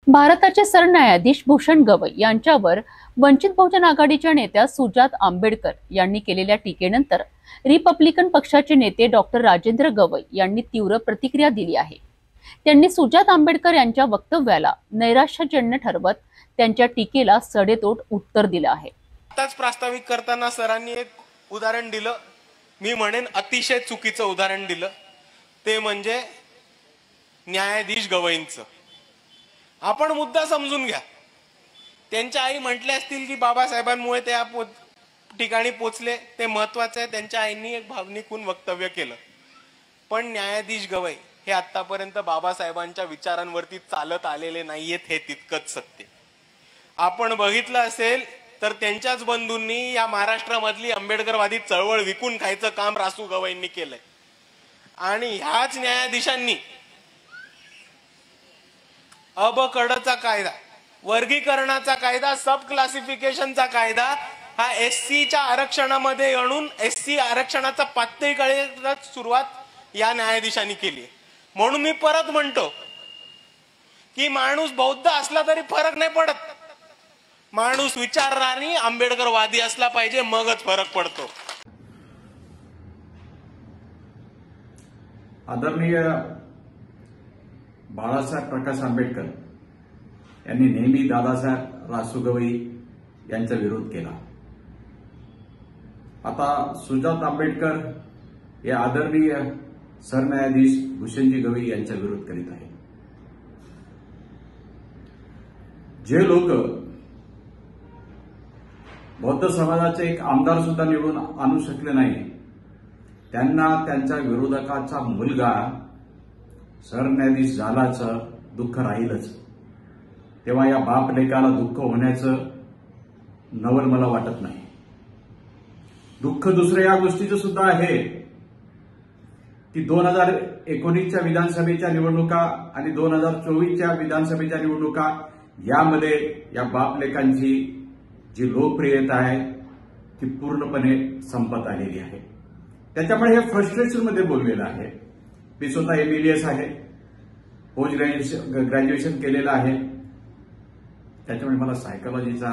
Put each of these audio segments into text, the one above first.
भारताचे सरन्यायाधीश भूषण गवई यांच्यावर वंचित बहुजन आघाडीच्या नेत्या सुजात आंबेडकर यांनी केलेल्या टीकेनंतर रिपब्लिकन पक्षाचे नेते डॉक्टर राजेंद्र गवई यांनी तीव्र प्रतिक्रिया दिली आहे। त्यांनी सुजात आंबेडकर यांच्या वक्तव्याला नैराश्यजन्य ठरवत त्यांच्या टीकेला सडेतोड उत्तर दिलं आहे। आताच प्रास्ताविक करताना सरांनी एक उदाहरण दिलं, मी म्हणेन अतिशय चुकीचं उदाहरण दिलं, ते म्हणजे न्यायाधीश गवईंचं। आपण मुद्दा समजून घ्या। त्यांच्या आई म्हटले असतील की बाबासाहेबांमुळे ते ठिकाणी पोचले, ते महत्वाचं आहे। त्यांच्या आईंनी एक भावनिकून वक्तव्य केलं, पण न्यायाधीश गवई हे आतापर्यंत बाबासाहेबांच्या विचारांवरती चालत आलेले नाहीयेत, हे तितकंच सत्य। आपण बघितलं असेल तर त्यांच्याच बंधूंनी या महाराष्ट्रामधली आंबेडकरवादी चळवळ विकून खायचं काम रासू गवईंनी केलंय। आणि ह्याच न्यायाधीशांनी अबकडचा कायदा, वर्गीकरणाचा कायदा, सब क्लासिफिकेशनचा कायदा हा एससीच्या आरक्षणामध्ये आणून एससी आरक्षणाचा पातळीकडे सुरुवात या न्यायाधीशांनी केली। म्हणून मी परत म्हणतो की माणूस बौद्ध असला तरी फरक नाही पडत, माणूस विचारणारी आंबेडकरवादी असला पाहिजे, मगच फरक पडतो। आदरणीय बाळासाहेब प्रकाश आंबेडकर यांनी नेहमी दादासाहेब रासू गवई यांचा विरोध केला। आता सुजात आंबेडकर हे आदरणीय सरन्यायाधीश भूषणजी गवई यांचा विरोध करीत आहेत। जे लोक बौद्ध समाजाचे एक आमदार सुद्धा निवडून आणू शकले नाही, त्यांना त्यांच्या विरोधकाचा मुलगा सरन्यायाधीश झाल्याचं दुःख राहीलच। तेव्हा या बाप लेकाला दुःख होण्याचं नवल मला वाटत नाही। दुःख दुसऱ्या या गोष्टीचं सुद्धा आहे की 2019च्या विधानसभेच्या निवडणुका आणि 2024च्या विधानसभेच्या निवडणुका यामध्ये या बाप लेकांची जी लोकप्रियता आहे ती पूर्णपणे संपत आलेली आहे। त्याच्यामुळे हे फ्रस्ट्रेशन मध्ये बोललेलं आहे। मी स्वतः MBBS आहे, पोस्ट ग्रॅज्युएशन केलेलं आहे, त्याच्यामुळे मला सायकोलॉजीचा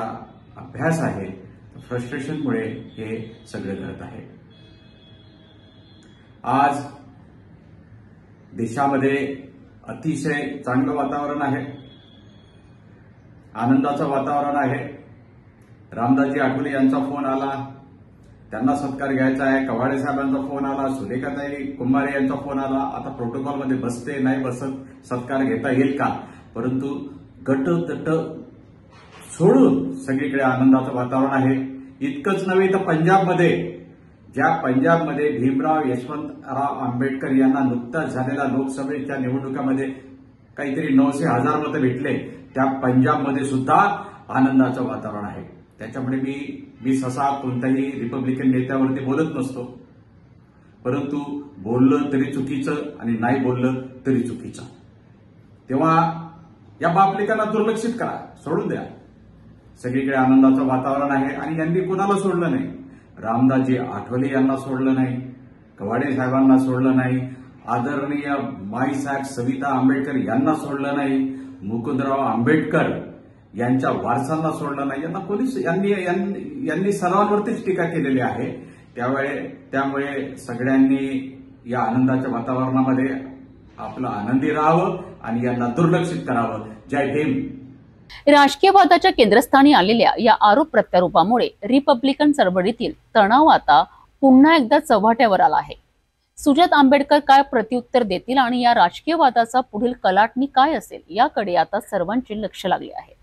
अभ्यास आहे। फ्रस्ट्रेशनमुळे हे सगळे घडत आहे। आज देशामध्ये अतिशय चांगलं वातावरण आहे, आनंदाचं वातावरण आहे। रामदासजी आठवले यांचा फोन आला, त्यांना सत्कार घ्यायचा आहे। कवाडे साहेबांचा फोन आला, सुरेखाताई कुंभारे यांचा फोन आला। आता प्रोटोकॉलमध्ये बसते नाही बसत सत्कार घेता येईल का, परंतु गट तट सोडून सगळीकडे आनंदाचं वातावरण आहे। इतकंच नव्हे तर पंजाबमध्ये भीमराव यशवंतराव आंबेडकर यांना नुकताच झालेल्या लोकसभेच्या निवडणुकामध्ये काहीतरी 900,000 मतं भेटले, त्या पंजाबमध्ये सुद्धा आनंदाचं वातावरण आहे। त्याच्यामुळे मी ससा कोणत्याही रिपब्लिकन नेत्यावरती बोलत नसतो, परंतु बोललं तरी चुकीचं आणि नाही बोललं तरी चुकीचं। तेव्हा या बापलेकांना दुर्लक्षित करा, सोडून द्या। सगळीकडे आनंदाचं वातावरण आहे आणि यांनी कुणाला सोडलं नाही। रामदासजी आठवले यांना सोडलं नाही, कवाडे साहेबांना सोडलं नाही, आदरणीय माईसाहेब सविता आंबेडकर यांना सोडलं नाही, मुकुंदराव आंबेडकर यांच्या वारसांना सोडलं नाही। यांना पोलीस यांनी सर्वांवरतीच टीका केलेली आहे। त्यामुळे सगळ्यांनी या आनंदाच्या वातावरणामध्ये आपलं आनंदी राहावं आणि यांना दुर्लक्षित करावं। जय भीम। राजकीयवादाच्या केंद्रस्थानी आलेल्या या आरोप प्रत्यारोपामुळे रिपब्लिकन चळवळीतील तणाव आता पुन्हा एकदा चव्हाट्यावर आला आहे। सुजात आंबेडकर काय प्रत्युत्तर देतील आणि या राजकीयवादाचा पुढील कलाटणी काय असेल याकडे आता सर्वांचे लक्ष लागले आहे।